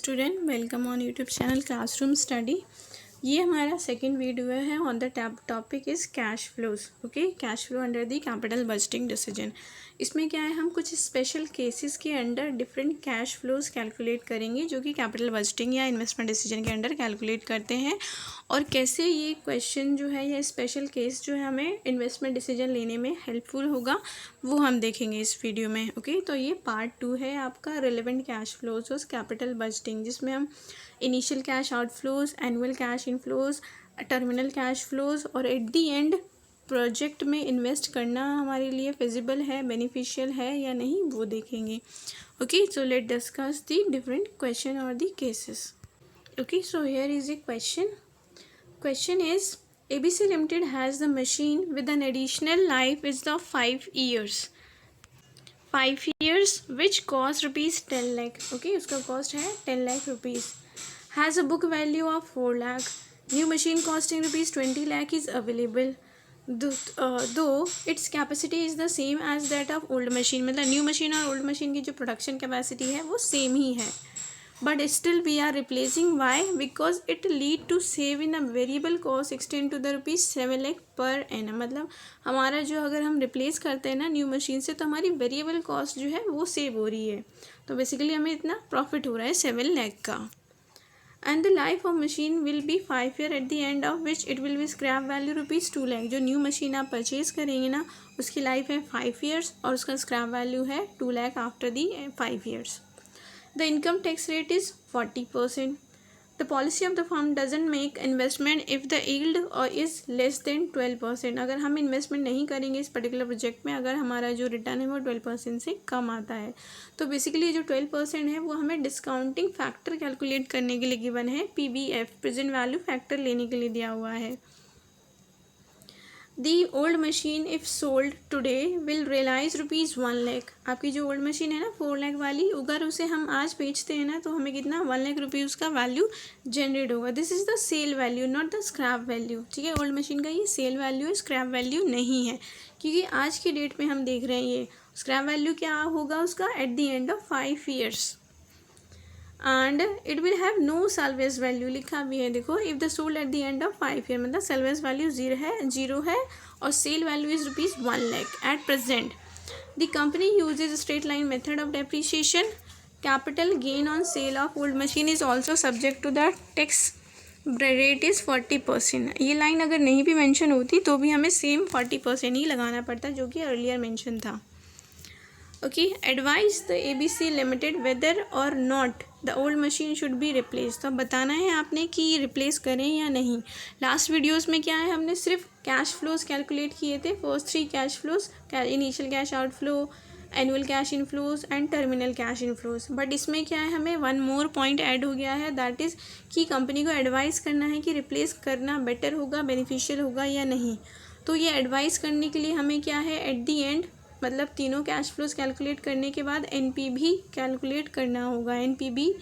Student welcome on YouTube channel classroom study. ये हमारा second video है on the topic is cash flows. Okay, cash flow under the capital budgeting decision. इसमें क्या है, हम कुछ स्पेशल केसेस के under different cash flows calculate करेंगे जो कि कैपिटल बजटिंग या इन्वेस्टमेंट डिसीजन के अंडर कैलकुलेट करते हैं, और कैसे ये क्वेश्चन जो है या स्पेशल केस जो है हमें इन्वेस्टमेंट डिसीजन लेने में हेल्पफुल होगा वो हम देखेंगे इस वीडियो में। ओके, तो ये पार्ट 2 है आपका रिलेवेंट कैश फ्लोज और कैपिटल बजटिंग, जिसमें हम initial cash outflows, annual cash inflows, terminal cash flows और एट दी एंड प्रोजेक्ट में इन्वेस्ट करना हमारे लिए फिजिबल है, बेनिफिशियल है या नहीं, वो देखेंगे। Okay, so let discuss the different question और the cases. Okay, so here is a question is ABC Limited has the machine with an additional life is of 5 years, 5 years which cost rupees 10 lakh. Okay, उसका cost है 10 lakh rupees, has a book value of 4 lakh, new machine costing rupees 20 lakh is available, though its capacity is the same as that of old machine. मतलब new machine और old machine की जो production capacity है वो same ही है, but still we are replacing. Why? Because it lead to save in a variable cost extend to the rupees 7 lakh per annum. मतलब हमारा जो अगर हम रिप्लेस करते हैं ना न्यू मशीन से, तो हमारी वेरिएबल कॉस्ट जो है वो सेव हो रही है, तो बेसिकली हमें इतना प्रॉफिट हो रहा है 7 लाख का। And the life of machine will be 5 year eight the end of which it will B scrap value rupees 2 lakh. जो न्यू मशीन आप परचेज करेंगे ना उसकी लाइफ है 5 ईयर्स और उसका स्क्रैप वैल्यू है 2 lakh after the 5 years. The income tax rate is 40%. The policy of the firm doesn't make investment if the yield is less than 12%. अगर हम इन्वेस्टमेंट नहीं करेंगे इस पर्टिकुलर प्रोजेक्ट में, अगर हमारा जो रिटर्न है वो 12% से कम आता है, तो बेसिकली जो 12% है वो हमें डिस्काउंटिंग फैक्टर कैलकुलेट करने के लिए गिवन है, PVF प्रेजेंट वैल्यू फैक्टर लेने के लिए दिया हुआ है। The old machine if sold today will realize rupees 1 lakh. आपकी जो ओल्ड मशीन है ना 4 लाख वाली, अगर उसे हम आज बेचते हैं ना तो हमें कितना 1 लाख रुपये उसका वैल्यू जनरेट होगा। This is the sale value not the scrap value. ठीक है, ओल्ड मशीन का ये सेल वैल्यू है, स्क्रैप वैल्यू नहीं है, क्योंकि आज की डेट में हम देख रहे हैं ये स्क्रैप वैल्यू क्या होगा उसका at the end of 5 years, and it will have no salvage value लिखा भी है। देखो, if the sold at the end of 5 year, मतलब सेल्वेज वैल्यू जीरो है और sale value is rupees 1 lakh at present. The company uses straight line method of depreciation. Capital gain on sale of old machine is also subject to the tax rate is 40%। ये line अगर नहीं भी mention होती तो भी हमें same 40% ही लगाना पड़ता, जो कि अर्लियर मेंशन था। ओके, एडवाइज द ABC लिमिटेड वेदर और not the old machine should be replace. तो अब बताना है आपने कि रिप्लेस करें या नहीं। लास्ट वीडियोस में क्या है, हमने सिर्फ कैश फ्लोज कैलकुलेट किए थे, first 3 cash flows, initial cash outflow, annual cash inflows and terminal cash inflows. But इसमें क्या है, हमें वन मोर पॉइंट ऐड हो गया है, दैट इज़ कि कंपनी को एडवाइस करना है कि रिप्लेस करना बेटर होगा, बेनिफिशियल होगा या नहीं। तो ये एडवाइस करने के लिए हमें क्या है, एट दी एंड मतलब तीनों कैश फ्लोज कैलकुलेट करने के बाद NP भी कैलकुलेट करना होगा। NPV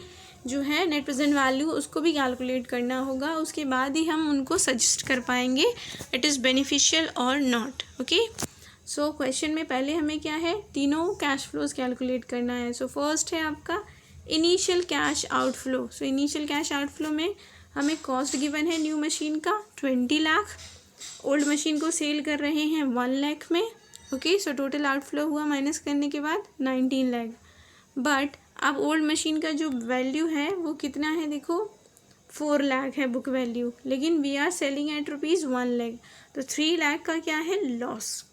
जो है नेट प्रेजेंट वैल्यू, उसको भी कैलकुलेट करना होगा, उसके बाद ही हम उनको सजेस्ट कर पाएंगे इट इज़ बेनिफिशियल और नॉट। ओके, सो क्वेश्चन में पहले हमें क्या है, तीनों कैश फ्लोज कैलकुलेट करना है। सो फर्स्ट है आपका initial cash outflow. So initial cash outflow में हमें कॉस्ट गिवन है न्यू मशीन का 20 लाख, ओल्ड मशीन को सेल कर रहे हैं 1 लाख में। ओके, सो टोटल आउटफ्लो हुआ माइनस करने के बाद 19 लाख। बट अब ओल्ड मशीन का जो वैल्यू है वो कितना है, देखो 4 लाख है बुक वैल्यू, लेकिन we are selling at rupees 1 lakh, तो 3 लाख का क्या है, लॉस।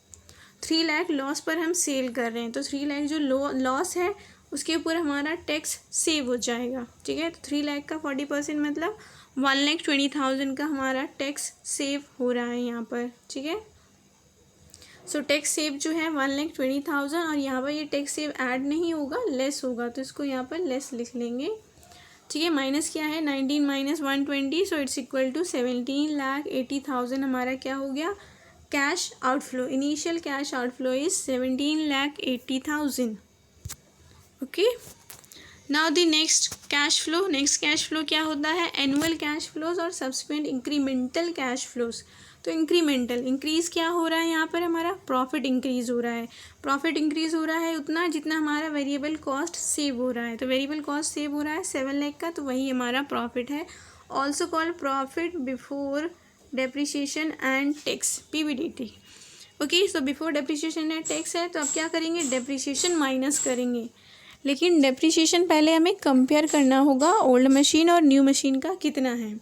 3 लाख लॉस पर हम सेल कर रहे हैं, तो 3 लाख जो लॉस है उसके ऊपर हमारा टैक्स सेव हो जाएगा। ठीक है, तो 3 लाख का 40% मतलब 1,20,000 का हमारा टैक्स सेव हो रहा है यहाँ पर। ठीक है, सो टैक्स सेव जो है 1,20,000, और यहाँ पर ये टैक्स सेव ऐड नहीं होगा, लेस होगा, तो इसको यहाँ पर लेस लिख लेंगे। ठीक है, माइनस क्या है, 19 minus 120, so it's equal to 17,80,000 हमारा क्या हो गया, cash outflow. Initial cash outflow is 17,80,000। Okay, now the next cash flow क्या होता है, एनुअल कैश फ्लोज और सब्सिक्वेंट इंक्रीमेंटल कैश फ्लोज। तो इंक्रीमेंटल इंक्रीज़ क्या हो रहा है यहाँ पर, हमारा प्रॉफिट इंक्रीज़ हो रहा है। प्रॉफिट इंक्रीज़ हो रहा है उतना जितना हमारा वेरिएबल कॉस्ट सेव हो रहा है। तो वेरिएबल कॉस्ट सेव हो रहा है 7 लाख का, तो वही हमारा प्रॉफिट है। Also called profit before depreciation and tax, PBDT। Okay, so before depreciation and tax है, तो अब क्या करेंगे, डेप्रिसिएशन माइनस करेंगे। लेकिन डेप्रिसिएशन पहले हमें कंपेयर करना होगा ओल्ड मशीन और न्यू मशीन का कितना है।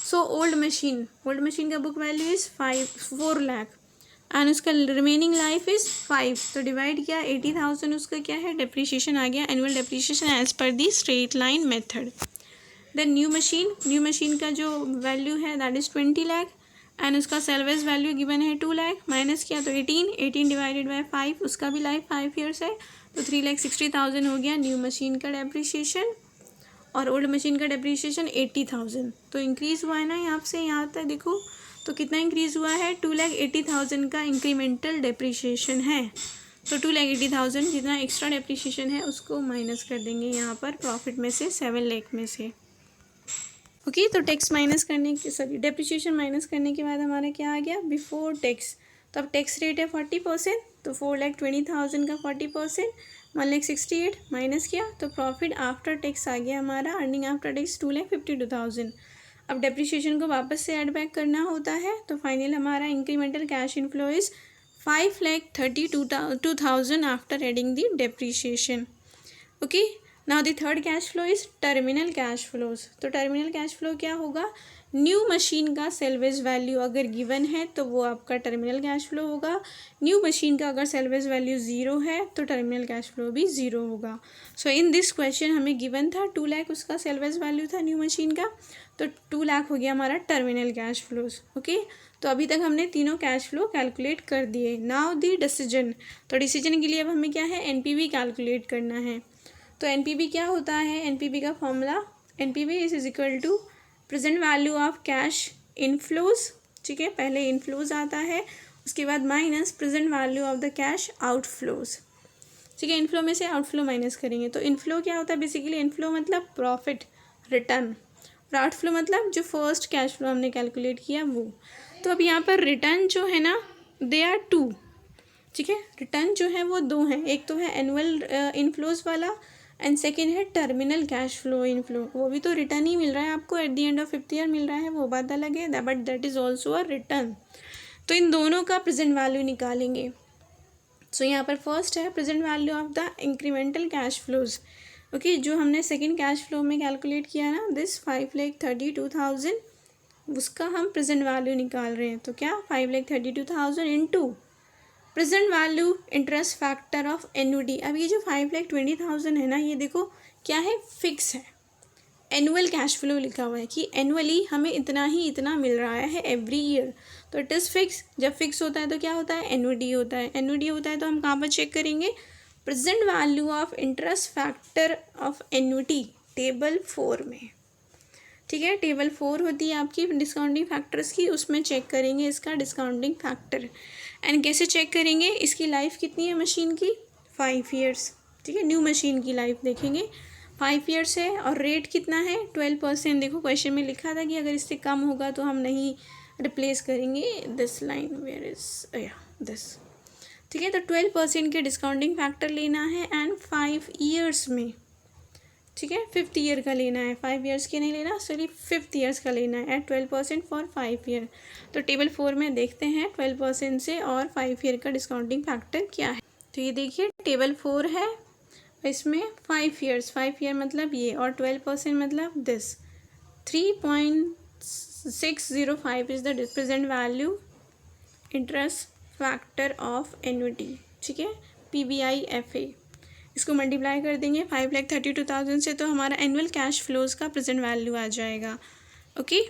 सो ओल्ड मशीन का book value is 4 lakh and उसका रिमेनिंग लाइफ इज़ 5। तो डिवाइड किया 80,000 उसका क्या है, डेप्रिसिएशन आ गया, annual depreciation as per the straight line method. Then new machine का जो वैल्यू है दैट इज़ 20 लाख एंड उसका सेल्वेज वैल्यू गिवन है 2 लाख, माइनस किया तो 18 डिवाइडेड बाय 5, उसका भी लाइफ 5 ईयर्स है, तो 3,60,000 हो गया न्यू मशीन का डेप्रिसिएशन। और ओल्ड मशीन का डेप्रिसिएशन 80,000। तो इंक्रीज़ हुआ है ना यहाँ से यहाँ तक देखो, तो कितना इंक्रीज़ हुआ है, 2,80,000 का इंक्रीमेंटल डेप्रिसिएशन है। तो 2,80,000 जितना एक्स्ट्रा डेप्रिसिएशन है उसको माइनस कर देंगे यहाँ पर प्रॉफिट में से, 7 लाख में से। ओके, तो टैक्स माइनस करने के डेप्रिसिएशन माइनस करने के बाद हमारा क्या आ गया, बिफोर टैक्स। तो अब टैक्स रेट है 40%, तो 4,20,000 का 40% 1,68,000 माइनस किया तो प्रॉफिट आफ्टर टैक्स आ गया हमारा, अर्निंग आफ्टर टैक्स 2,52,000। अब डेप्रिसिएशन को वापस से ऐड बैक करना होता है, तो फाइनल हमारा incremental cash inflow is 5,32,000 after adding the depreciation. Okay, now the third cash flow is terminal cash flows. तो टर्मिनल कैश फ्लो क्या होगा, न्यू मशीन का सेल्वेज वैल्यू अगर गिवन है तो वो आपका टर्मिनल कैश फ्लो होगा। न्यू मशीन का अगर सेल्वेज वैल्यू 0 है तो टर्मिनल कैश फ्लो भी 0 होगा। सो इन दिस क्वेश्चन हमें गिवन था 2 लाख उसका सेल्वेज वैल्यू था न्यू मशीन का, तो 2 लाख हो गया हमारा टर्मिनल कैश फ्लोज। ओके, तो अभी तक हमने तीनों कैश फ्लो कैलकुलेट कर दिए। नाउ दी डिसीजन, तो डिसीजन के लिए अब हमें क्या है, NPV कैलकुलेट करना है। तो NPV क्या होता है, NPV का formula NPV is equal to present value of cash inflows. ठीक है, पहले इनफ्लोज आता है, उसके बाद minus present value of the cash outflows. ठीक है, इनफ्लो में से आउटफ्लो माइनस करेंगे। तो इनफ्लो क्या होता है, बेसिकली इनफ्लो मतलब प्रॉफिट रिटर्न, और आउटफ्लो मतलब जो फर्स्ट कैश फ्लो हमने कैलकुलेट किया वो। तो अब यहाँ पर रिटर्न जो है ना, दे आर 2। ठीक है, रिटर्न जो है वो 2 हैं, एक तो है एनुअल इनफ्लोज वाला एंड सेकेंड है टर्मिनल कैश फ्लो इनफ्लो। वो भी तो रिटर्न ही मिल रहा है आपको, at the end of 5th year मिल रहा है, वो बात अलग है, but that is also a return. तो इन दोनों का प्रेजेंट वैल्यू निकालेंगे। सो यहाँ पर फर्स्ट है present value of the incremental cash flows. Okay, जो हमने सेकेंड कैश फ्लो में कैलकुलेट किया ना, दिस 5,32,000, उसका हम प्रेजेंट वैल्यू निकाल रहे हैं। तो क्या 5,32,000 into present value interest factor of annuity. अब ये जो 5,20,000 है ना, ये देखो क्या है, फिक्स है, एनुअल कैश फ्लो लिखा हुआ है कि एनुअली हमें इतना ही इतना मिल रहा है एवरी ईयर, तो इट इज़ फिक्स। जब फिक्स होता है तो क्या होता है, एन्युटी होता है। एन्युटी होता है तो हम कहाँ पर चेक करेंगे, present value of interest factor of annuity, table 4 में। ठीक है, टेबल 4 होती है आपकी डिस्काउंटिंग फैक्टर्स की, उसमें चेक करेंगे इसका डिस्काउंटिंग फैक्टर। एंड कैसे चेक करेंगे, इसकी लाइफ कितनी है मशीन की, 5 ईयर्स। ठीक है, न्यू मशीन की लाइफ देखेंगे 5 ईयर्स है, और रेट कितना है 12%। देखो क्वेश्चन में लिखा था कि अगर इससे कम होगा तो हम नहीं रिप्लेस करेंगे this line, where is this. ठीक है, तो 12% के डिस्काउंटिंग फैक्टर लेना है एंड 5 ईयर्स में। ठीक है, 5th ईयर का लेना है, 5 ईयर्स के नहीं लेना, सिर्फ 5th ईयर्स का लेना है एट 12% फॉर 5 ईयर। तो टेबल 4 में देखते हैं 12% से और 5 ईयर का डिस्काउंटिंग फैक्टर क्या है। तो ये देखिए टेबल 4 है, इसमें 5 ईयर्स, 5 ईयर मतलब ये, और 12% मतलब this 3.605 is the present value interest factor of annuity. ठीक है, PBIFA, इसको मल्टीप्लाई कर देंगे 5,32,000 से, तो हमारा एनुअल कैश फ्लोज का प्रेजेंट वैल्यू आ जाएगा। ओके,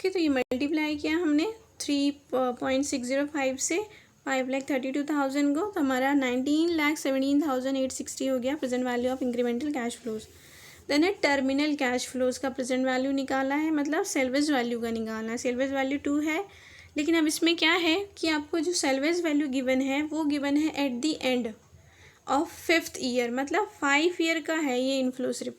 तो ये मल्टीप्लाई किया हमने 3.605 से 5,32,000 को, तो हमारा 19,17,860 हो गया present value of incremental cash flows. Then है टर्मिनल कैश फ्लोज का प्रेजेंट वैल्यू निकाला है, मतलब सेल्वेज वैल्यू का निकालना है। सेल्वेज वैल्यू 2 है, लेकिन अब इसमें क्या है कि आपको जो सेल्वेज वैल्यू गिवन है वो गिवन है eight the end of 5th year, मतलब 5 ईयर का है ये इनफ्लो सिर्फ।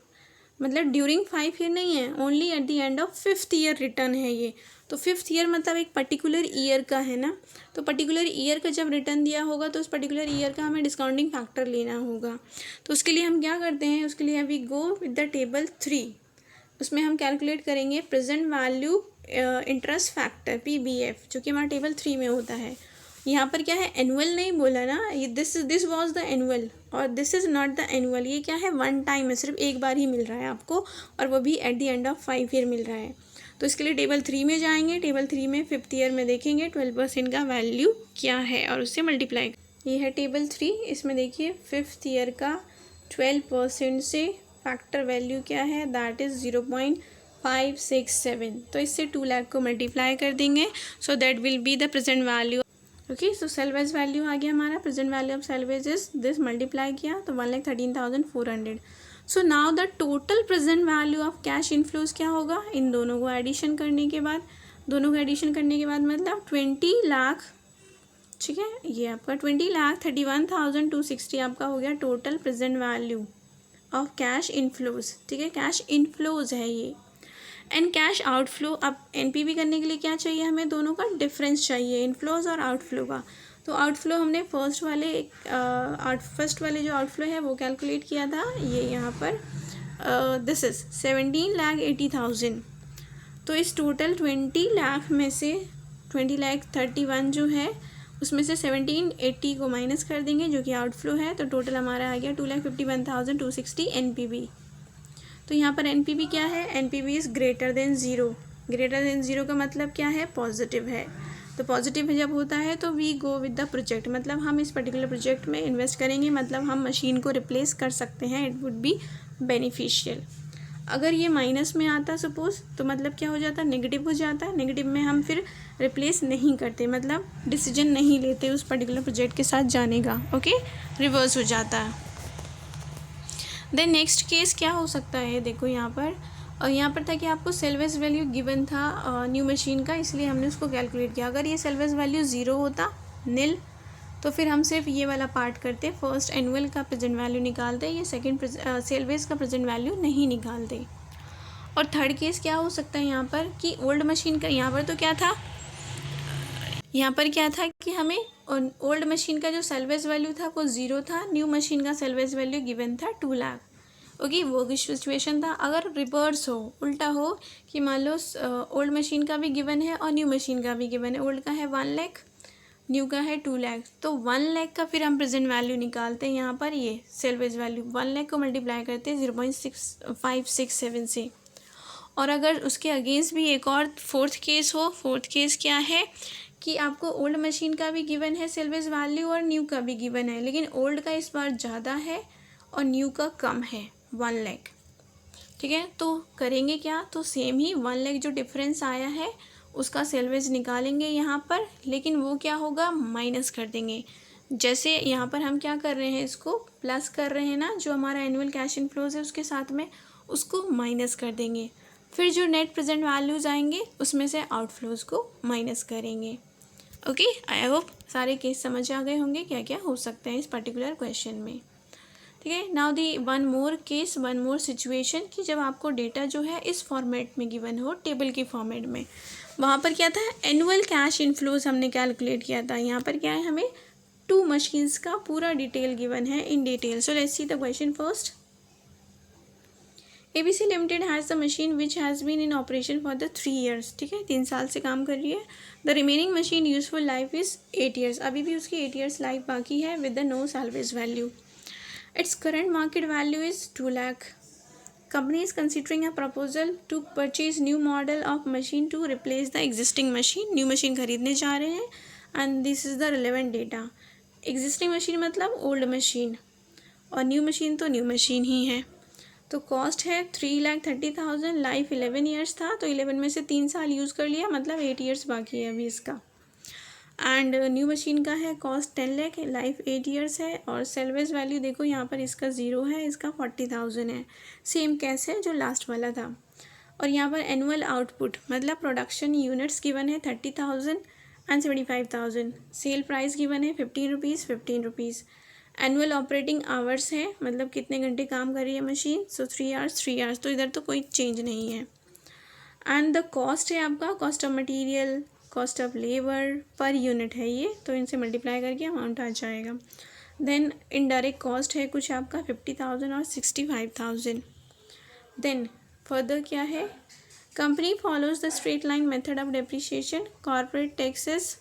मतलब ड्यूरिंग 5 ईयर नहीं है, only eight the end of 5th year return है ये। तो 5th ईयर मतलब एक पर्टिकुलर ईयर का है ना, तो पर्टिकुलर ईयर का जब रिटर्न दिया होगा तो उस पर्टिकुलर ईयर का हमें डिस्काउंटिंग फैक्टर लेना होगा। तो उसके लिए हम क्या करते हैं, उसके लिए we go with the table 3। उसमें हम कैलकुलेट करेंगे present value interest factor PBF, जो कि हमारा टेबल 3 में होता है। यहाँ पर क्या है, एनुअल नहीं बोला ना, ये दिस वाज द एनुअल और this is not the annual. ये क्या है, वन टाइम है, सिर्फ एक बार ही मिल रहा है आपको, और वो भी at the end of 5 year मिल रहा है। तो इसके लिए टेबल 3 में जाएंगे, टेबल 3 में 5th ईयर में देखेंगे 12% का वैल्यू क्या है और उससे मल्टीप्लाई। ये है टेबल 3, इसमें देखिए 5th ईयर का 12% से फैक्टर वैल्यू क्या है, दैट इज़ 0.567। तो इससे 2 लाख को मल्टीप्लाई कर देंगे, so that will be the present value. Okay, so salvage value आ गया हमारा, present value of salvage is this, multiply किया तो 1,13,400। So now the total present value of cash inflows क्या होगा, इन दोनों को एडिशन करने के बाद, मतलब 20 लाख, ठीक है, ये आपका 20,31,260 आपका हो गया total present value of cash inflows. ठीक है, कैश इनफ्लोज है ये। एंड कैश आउटफ्लो, अब एनपीवी करने के लिए क्या चाहिए हमें, दोनों का डिफरेंस चाहिए, इनफ्लोज और आउटफ्लो का। तो आउटफ्लो हमने फर्स्ट वाले जो आउटफ्लो है वो कैलकुलेट किया था, ये यहाँ पर दिस इज 17,80,000। तो इस टोटल 20 लाख में से 20,31 जो है उसमें से 1780 को माइनस कर देंगे, जो कि आउटफ्लो है। तो टोटल हमारा आ गया 2,51,260 एनपीवी। तो यहाँ पर एनपीवी क्या है, NPV is greater than zero. Greater than zero का मतलब क्या है, पॉजिटिव है। तो पॉजिटिव जब होता है तो we go with the project, मतलब हम इस पर्टिकुलर प्रोजेक्ट में इन्वेस्ट करेंगे, मतलब हम मशीन को रिप्लेस कर सकते हैं, इट वुड बी बेनिफिशियल। अगर ये माइनस में आता सपोज, तो मतलब क्या हो जाता, नेगेटिव हो जाता। नेगेटिव में हम फिर रिप्लेस नहीं करते, मतलब डिसीजन नहीं लेते उस पर्टिकुलर प्रोजेक्ट के साथ जाने का। ओके, रिवर्स हो जाता है। देन नेक्स्ट केस क्या हो सकता है, देखो यहाँ पर था कि आपको सेल्वेज वैल्यू गिवन था न्यू मशीन का, इसलिए हमने उसको कैलकुलेट किया। अगर ये सेल्वेज वैल्यू ज़ीरो होता, निल, तो फिर हम सिर्फ ये वाला पार्ट करते, फर्स्ट एनुअल का प्रेजेंट वैल्यू निकालते, ये सेकंड सेल्वेज का प्रेजेंट वैल्यू नहीं निकालते। और थर्ड केस क्या हो सकता है यहाँ पर कि ओल्ड मशीन का, यहाँ पर क्या था कि हमें ओल्ड मशीन का जो सेल्वेज वैल्यू था वो ज़ीरो था, न्यू मशीन का सेल्वेज वैल्यू गिवन था 2 लाख। ओके, वो भी सिचुएशन था। अगर रिवर्स हो, उल्टा हो कि मान लो ओल्ड मशीन का भी गिवन है और न्यू मशीन का भी गिवन है, ओल्ड का है 1 लाख, न्यू का है 2 लाख, तो 1 लाख का फिर हम प्रेजेंट वैल्यू निकालते हैं। यहाँ पर ये सेल्वेज वैल्यू 1 लाख को मल्टीप्लाई करते हैं 0.6567 से। और अगर उसके अगेंस्ट भी एक और फोर्थ केस हो, फोर्थ केस क्या है कि आपको ओल्ड मशीन का भी गिवन है सेल्वेज वैल्यू और न्यू का भी गिवन है, लेकिन ओल्ड का इस बार ज़्यादा है और न्यू का कम है 1 लाख। ठीक है, तो करेंगे क्या, तो सेम ही 1 लाख जो डिफरेंस आया है उसका सेल्वेज निकालेंगे यहाँ पर, लेकिन वो क्या होगा, माइनस कर देंगे। जैसे यहाँ पर हम क्या कर रहे हैं, इसको प्लस कर रहे हैं ना, जो हमारा एनुअल कैश इनफ्लोज है उसके साथ में उसको माइनस कर देंगे। फिर जो नेट प्रेजेंट वैल्यूज़ आएंगे उसमें से आउटफ्लोज को माइनस करेंगे। ओके, आई होप सारे केस समझ आ गए होंगे क्या क्या हो सकते हैं इस पर्टिकुलर क्वेश्चन में। ठीक है, now the one more situation कि जब आपको डेटा जो है इस फॉर्मेट में गिवन हो, टेबल के फॉर्मेट में, वहाँ पर क्या था, एनुअल कैश इनफ्लोज हमने कैलकुलेट किया था। यहाँ पर क्या है, हमें 2 मशीन्स का पूरा डिटेल गिवन है in detail. So let's see the question first. ABC limited has the machine which has been in operation for the 3 years। ठीक है, 3 साल से काम कर रही है। The remaining machine useful life is 8 years। अभी भी उसकी 8 years लाइफ बाकी है with the no salvage value. It's current market value is 2 lakh. Company is considering a proposal to purchase new model of machine to replace the existing machine. New machine खरीदने जा रहे हैं and this is the relevant data. Existing machine मतलब old machine और new machine तो new machine ही है। तो कॉस्ट है 3,30,000, लाइफ 11 years था, तो 11 में से 3 साल यूज़ कर लिया, मतलब 8 years बाकी है अभी इसका। एंड न्यू मशीन का है कॉस्ट 10 लाख, लाइफ 8 years है। और सेल्वेज वैल्यू देखो यहाँ पर इसका 0 है, इसका 40,000 है, सेम कैसे है जो लास्ट वाला था। और यहाँ पर एनुअल आउटपुट मतलब प्रोडक्शन यूनिट्स गिवन है 30,000 एंड 75,000। सेल प्राइस गिवन है 15 rupees 15 rupees. Annual operating hours है, मतलब कितने घंटे काम कर रही है मशीन, सो 3 आवर्स 3 आवर्स, तो इधर तो कोई चेंज नहीं है। एंड द कॉस्ट है आपका cost of material, cost of labour per unit है ये, तो इनसे मल्टीप्लाई करके अमाउंट आ जाएगा। देन इनडायरेक्ट कॉस्ट है कुछ आपका 50,000 और 65,000। देन फर्दर क्या है, company follows the straight line method of depreciation, corporate taxes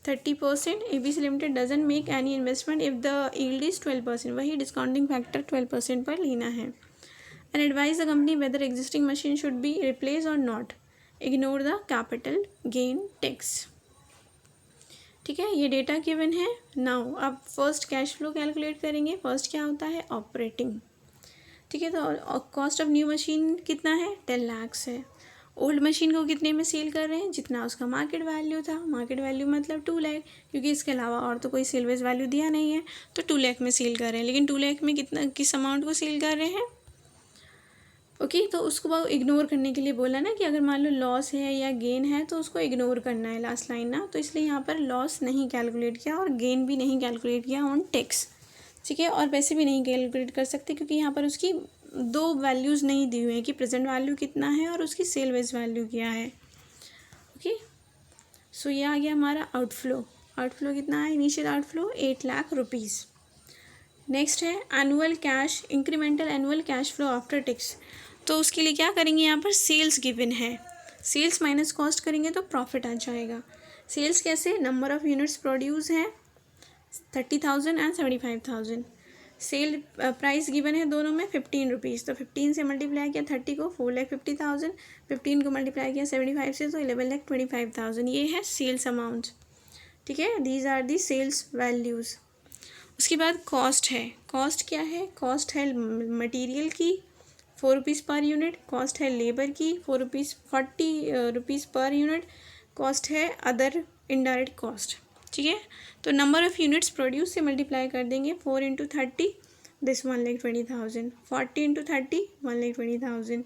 30%, ABC limited doesn't make any investment if the yield is 12%, वही डिस्काउंटिंग फैक्टर 12% पर लेना है। And advise the company whether existing machine should be replace और not, ignore the capital gain tax. ठीक है, ये data given है। Now अब फर्स्ट कैश फ्लो कैलकुलेट करेंगे। फर्स्ट क्या होता है, ऑपरेटिंग। ठीक है, तो कॉस्ट ऑफ न्यू मशीन कितना है, 10 लाख है। ओल्ड मशीन को कितने में सेल कर रहे हैं, जितना उसका मार्केट वैल्यू था, मार्केट वैल्यू मतलब 2 लाख, क्योंकि इसके अलावा और तो कोई सेलवेज वैल्यू दिया नहीं है, तो 2 लाख में सेल कर रहे हैं। लेकिन 2 लाख में कितना, किस अमाउंट को सेल कर रहे हैं, ओके तो उसको इग्नोर करने के लिए बोला ना कि अगर मान लो लॉस है या गेन है तो उसको इग्नोर करना है लास्ट लाइन ना, तो इसलिए यहाँ पर लॉस नहीं कैलकुलेट किया और गेन भी नहीं कैलकुलेट किया ऑन टैक्स। ठीक है, और वैसे भी नहीं कैलकुलेट कर सकते क्योंकि यहाँ पर उसकी 2 वैल्यूज़ नहीं दी हुई है कि प्रेजेंट वैल्यू कितना है और उसकी सेल वेज वैल्यू क्या है। ओके, सो ये आ गया हमारा आउटफ्लो। आउटफ्लो कितना है, initial outflow 8 lakh rupees. Next है annual cash, incremental annual cash flow after tax. तो उसके लिए क्या करेंगे, यहाँ पर सेल्स गिवन है, सेल्स माइनस कॉस्ट करेंगे तो प्रॉफिट आ जाएगा। सेल्स कैसे, नंबर ऑफ़ यूनिट्स प्रोड्यूस है 30,000 एंड 75,000। सेल प्राइस गिवन है दोनों में 15 रुपीज़, तो 15 से मल्टीप्लाई किया 30 को 4,50,000, 15 को मल्टीप्लाई किया 75 से तो 11,25,000। ये है सेल्स अमाउंट। ठीक है, these are the sales values. उसके बाद कॉस्ट है, कॉस्ट क्या है, कॉस्ट है मटेरियल की 4 रुपीज़ पर यूनिट, कॉस्ट है लेबर की 40 रुपीज़ पर यूनिट, कॉस्ट है अदर इनडायरेक्ट कॉस्ट। ठीक है, तो नंबर ऑफ़ यूनिट्स प्रोड्यूस से मल्टीप्लाई कर देंगे 4 इंटू 30 दिस 1,20,000, 40 इंटू 30 1,20,000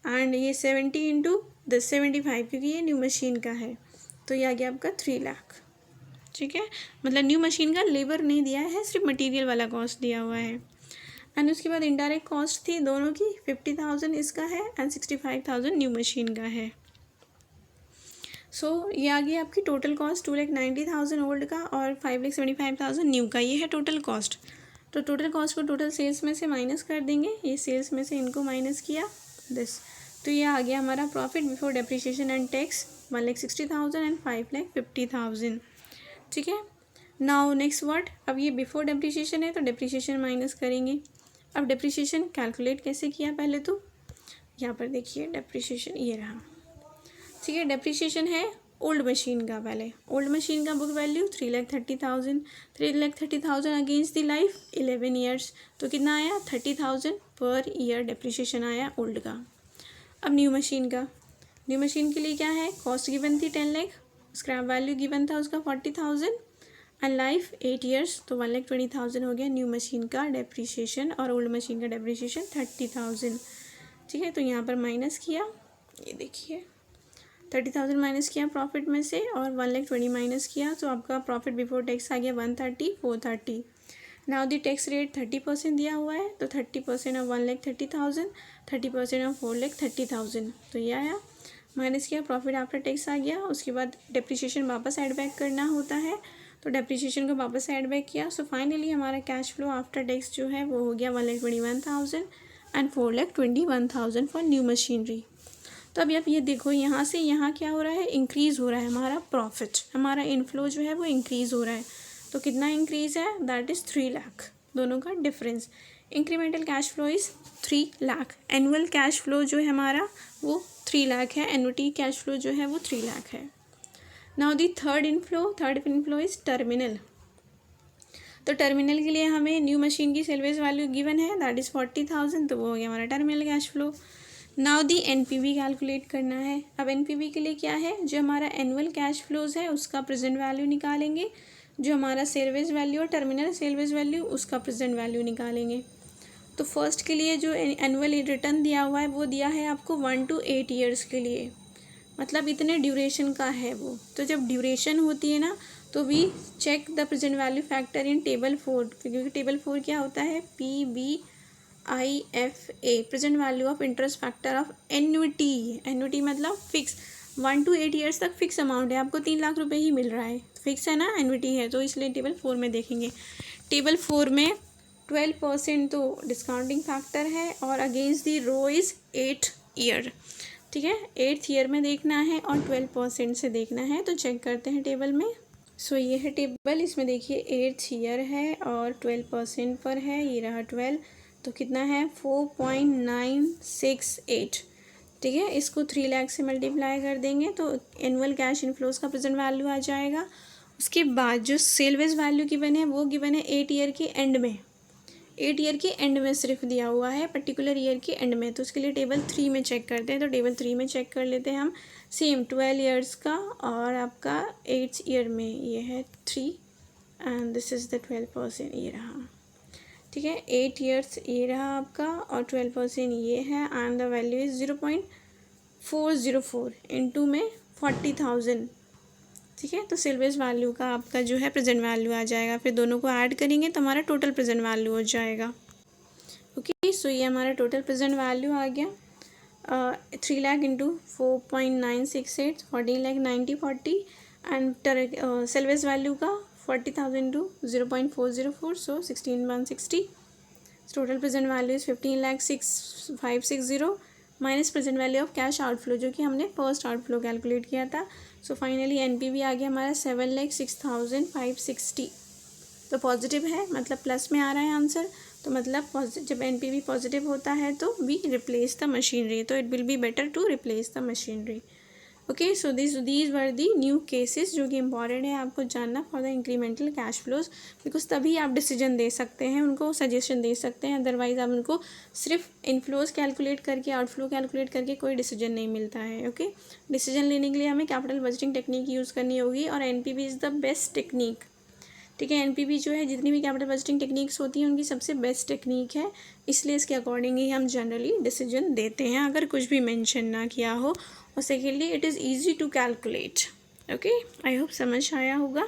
एंड ये 70 इंटू दिस 75 क्योंकि ये न्यू मशीन का है, तो ये आ गया आपका 3 लाख। ठीक है, मतलब न्यू मशीन का लेबर नहीं दिया है, सिर्फ मटेरियल वाला कॉस्ट दिया हुआ है। एंड उसके बाद इनडायरेक्ट कॉस्ट थी दोनों की 50,000 इसका है एंड 65,000 न्यू मशीन का है। सो ये आ गई आपकी टोटल कॉस्ट 2,90,000 ओल्ड का और 5,75,000 न्यू का, ये है टोटल कॉस्ट। तो टोटल कॉस्ट को टोटल सेल्स में से माइनस कर देंगे, ये सेल्स में से इनको माइनस किया दिस, तो ये आ गया हमारा profit before depreciation and tax 1,60,000 and 5,50,000। ठीक है, नाउ नेक्स्ट वर्ड, अब ये बिफोर डेप्रिसिएशन है तो डेप्रिसिएशन माइनस करेंगे। अब डेप्रिसिएशन कैलकुलेट कैसे किया, पहले तो यहाँ पर देखिए डेप्रिसिएशन ये रहा। ठीक है, डेप्रिसिएशन है ओल्ड मशीन का, पहले ओल्ड मशीन का book value 3,30,000, 3,30,000 against the life 11 years, तो कितना आया 30,000 पर ईयर डेप्रिसिएशन आया ओल्ड का। अब न्यू मशीन का, न्यू मशीन के लिए क्या है, कॉस्ट गिवन थी 10 लाख, स्क्रैप वैल्यू गिवन था उसका 40,000 एंड लाइफ 8 ईयर्स, तो 1,20,000 हो गया न्यू मशीन का डेप्रिसिएशन और ओल्ड मशीन का डेप्रिसिएशन 30,000। ठीक है, तो यहाँ पर माइनस किया, ये देखिए 30,000 माइनस किया प्रॉफिट में से और 1,20,000 माइनस किया, तो आपका प्रॉफिट बिफोर टैक्स आ गया 130, 430। नाउ दी टैक्स रेट 30% दिया हुआ है, तो 30% ऑफ 1,30,000, 30% ऑफ 4,30,000, तो ये आया, माइनस किया प्रॉफिट आफ्टर टैक्स आ गया। उसके बाद डेप्रिसिएशन वापस ऐड बैक करना होता है, तो डेप्रिसिएशन को वापस ऐड बैक किया, सो फाइनली हमारा कैश फ्लो आफ्टर टैक्स जो है वो हो गया 1,21,000 एंड 4,21,000 फॉर न्यू मशीनरी। तो अभी आप ये देखो, यहाँ से यहाँ क्या हो रहा है, इंक्रीज़ हो रहा है हमारा प्रॉफिट, हमारा इनफ्लो जो है वो इंक्रीज़ हो रहा है। तो कितना इंक्रीज़ है, दैट इज़ 3 लाख, दोनों का difference. Incremental cash flow is 3 lakh, annual cash flow जो है हमारा वो 3 लाख है, एनुटी कैश फ्लो जो है वो 3 लाख है। Now the third inflow is terminal. तो टर्मिनल के लिए हमें न्यू मशीन की सेलवेज वैल्यू गिवन है, दैट इज़ 40,000, तो वो हो गया हमारा terminal cash flow. Now the NPV calculate करना है। अब एनपीवी के लिए क्या है, जो हमारा एनुअल कैश फ्लोज है उसका प्रेजेंट वैल्यू निकालेंगे, जो हमारा सेलवेज वैल्यू और टर्मिनल सेलवेज वैल्यू उसका प्रेजेंट वैल्यू निकालेंगे। तो फर्स्ट के लिए जो एनुअल रिटर्न दिया हुआ है वो दिया है आपको 1 to 8 ईयर्स के लिए, मतलब इतने ड्यूरेशन का है वो। तो जब ड्यूरेशन होती है ना तो we check the present value factor in table 4, क्योंकि टेबल 4 क्या होता है, PBIFA, present value of interest factor of annuity. Annuity मतलब फिक्स, 1 to 8 ईयर्स तक फिक्स अमाउंट है, आपको 3 लाख रुपए ही मिल रहा है, फिक्स है ना, एन्युटी है, तो इसलिए टेबल 4 में देखेंगे। टेबल 4 में 12% तो डिस्काउंटिंग फैक्टर है और against the row is 8 year, ठीक है, 8th ईयर में देखना है और 12% से देखना है। तो चेक करते हैं टेबल में। सो ये है टेबल, इसमें देखिए 8th ईयर है और 12% पर है, ये रहा 12, तो कितना है 4.968, ठीक है। इसको 3 लाख से मल्टीप्लाई कर देंगे तो एनुअल कैश इनफ्लोज का प्रेजेंट वैल्यू आ जाएगा। उसके बाद जो सेल्वेज वैल्यू गिवन है वो गिवन है 8 ईयर के एंड में, 8 ईयर के एंड में सिर्फ दिया हुआ है, पर्टिकुलर ईयर के एंड में, तो उसके लिए टेबल 3 में चेक करते हैं। तो टेबल 3 में चेक कर लेते हैं हम, सेम 12 ईयर्स का और आपका 8th ईयर में ये है 3 एंड दिस इज़ द 12%, ये रहा, ठीक है। 8 ईयर्स ये रहा आपका और 12% ये है and the value is 0.404 into में 40,000, ठीक है। तो सेल्वेज वैल्यू का आपका जो है प्रेजेंट वैल्यू आ जाएगा, फिर दोनों को ऐड करेंगे तो हमारा टोटल प्रेजेंट वैल्यू हो जाएगा। ओके, सो ये हमारा टोटल प्रेजेंट वैल्यू आ गया 3 lakh into 4.968, 14 lakh 9040 and salvage value का 40,000 into 0.404, so 16,160। Total present value is 15,6560 minus present value of cash outflow, जो कि हमने फर्स्ट आउटफ्लो कैलकुलेट किया था। सो फाइनली एनपीवी आ गया हमारा 7,06,560, तो पॉजिटिव है, मतलब प्लस में आ रहा है आंसर, तो मतलब जब एनपीवी पॉजिटिव होता है तो वी रिप्लेस द मशीनरी, तो it will be better to replace the machinery. Okay, so these were the new cases जो कि इम्पॉर्टेंट है आपको जानना for the incremental cash flows, because तभी आप डिसीजन दे सकते हैं, उनको सजेशन दे सकते हैं, अदरवाइज आप उनको सिर्फ इनफ्लोज कैलकुलेट करके आउटफ्लो कैलकुलेट करके कोई डिसीजन नहीं मिलता है। ओके, डिसीजन लेने के लिए हमें कैपिटल बजटिंग टेक्निक यूज़ करनी होगी और NPV is the best technique, ठीक है। एनपीवी जो है, जितनी भी कैपिटल बजटिंग टेक्निक्स होती हैं उनकी सबसे बेस्ट टेक्निक है, इसलिए इसके अकॉर्डिंग ही हम जनरली डिसीजन देते हैं अगर कुछ भी मेंशन ना किया हो, और secondly it is easy to calculate. Okay, I hope समझ आया होगा।